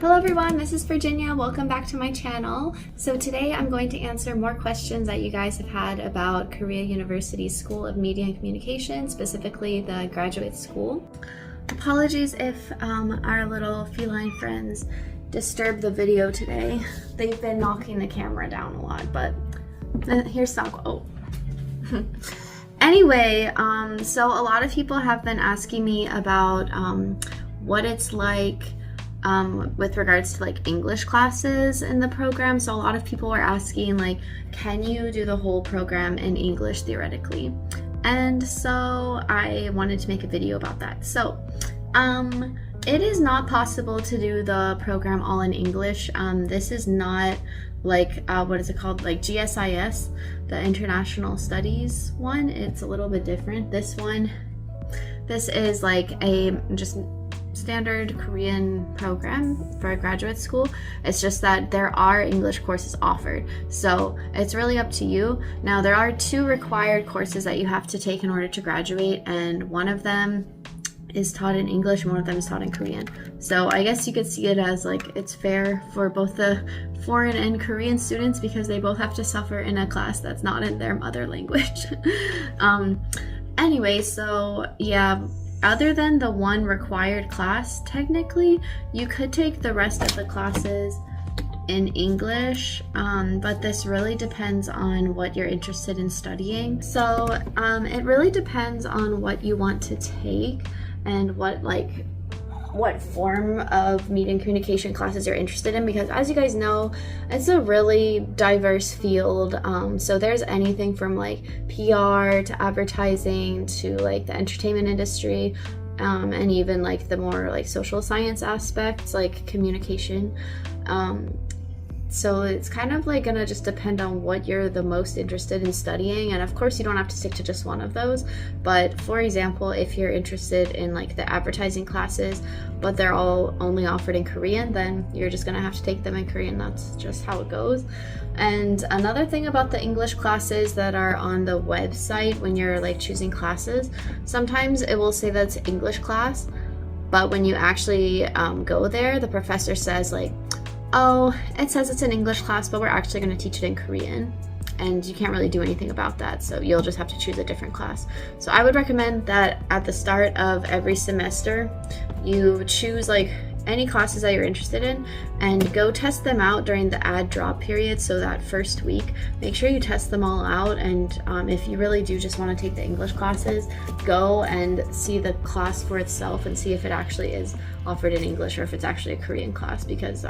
Hello everyone, this is Virginia. Welcome back to my channel. So today I'm going to answer more questions that you guys have had about Korea University School of Media and Communication, specifically the graduate school. Apologies if our little feline friends disturb the video today. They've been knocking the camera down a lot, but here's Sako. Oh. Anyway, so a lot of people have been asking me about what it's like with regards to like English classes in the program. So a lot of people were asking like, can you do the whole program in English theoretically? And so I wanted to make a video about that. So it is not possible to do the program all in English. This is not like, what is it called? Like GSIS, the International Studies one. It's a little bit different. This is like a just standard Korean program for a graduate school. It's just that there are English courses offered, so it's really up to you. Now there are two required courses that you have to take in order to graduate, and one of them is taught in English and one of them is taught in Korean. So I guess you could see it as like it's fair for both the foreign and Korean students because they both have to suffer in a class that's not in their mother language. Anyway, so yeah, other than the one required class, technically you could take the rest of the classes in English, but this really depends on what you're interested in studying. So it really depends on what you want to take and what form of media and communication classes you're interested in, because as you guys know, it's a really diverse field. So there's anything from like PR to advertising to like the entertainment industry, and even like the more like social science aspects like communication. So it's kind of like gonna just depend on what you're the most interested in studying, and of course you don't have to stick to just one of those. But for example, if you're interested in like the advertising classes but they're all only offered in Korean, then you're just gonna have to take them in Korean. That's just how it goes. And another thing about the English classes that are on the website when you're like choosing classes, sometimes it will say that's English class, but when you actually go there, the professor says like, oh, it says it's an English class, but we're actually going to teach it in Korean, and you can't really do anything about that, so you'll just have to choose a different class. So I would recommend that at the start of every semester, you choose like any classes that you're interested in and go test them out during the add drop period. So that first week, make sure you test them all out, and if you really do just want to take the English classes, go and see the class for itself and see if it actually is offered in English or if it's actually a Korean class, because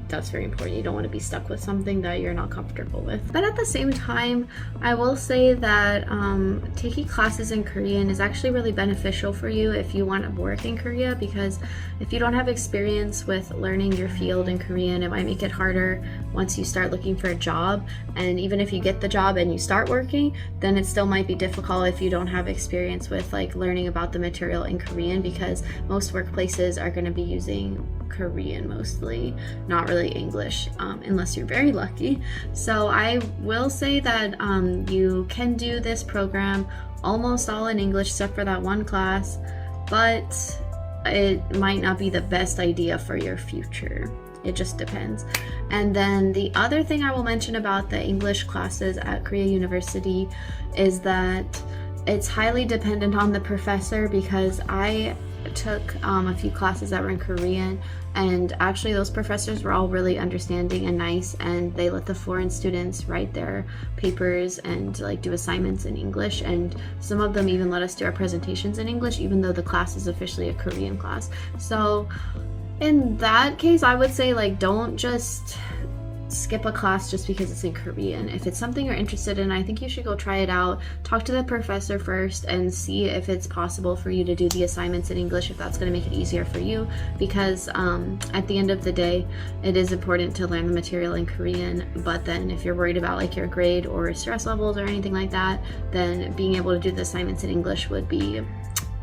that's very important. You don't want to be stuck with something that you're not comfortable with. But at the same time, I will say that taking classes in Korean is actually really beneficial for you if you want to work in Korea, because if you don't have experience with learning your field in Korean, it might make it harder once you start looking for a job. And even if you get the job and you start working, then it still might be difficult if you don't have experience with like learning about the material in Korean, because most workplaces are going to be using Korean mostly, not really English, unless you're very lucky. So I will say that you can do this program almost all in English except for that one class, but it might not be the best idea for your future. It just depends. And then the other thing I will mention about the English classes at Korea University is that it's highly dependent on the professor, because I took a few classes that were in Korean, and actually those professors were all really understanding and nice, and they let the foreign students write their papers and like do assignments in English, and some of them even let us do our presentations in English even though the class is officially a Korean class. So in that case, I would say like don't just skip a class just because it's in Korean. If it's something you're interested in, I think you should go try it out. Talk to the professor first and see if it's possible for you to do the assignments in English, if that's going to make it easier for you, because at the end of the day, it is important to learn the material in Korean. But then if you're worried about like your grade or stress levels or anything like that, then being able to do the assignments in English would be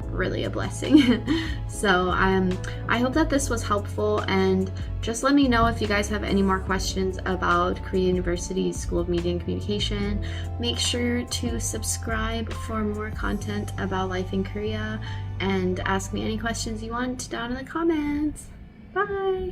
really a blessing. So I hope that this was helpful, and just let me know if you guys have any more questions about Korea University School of Media and Communication. Make sure to subscribe for more content about life in Korea, and ask me any questions you want down in the comments. Bye!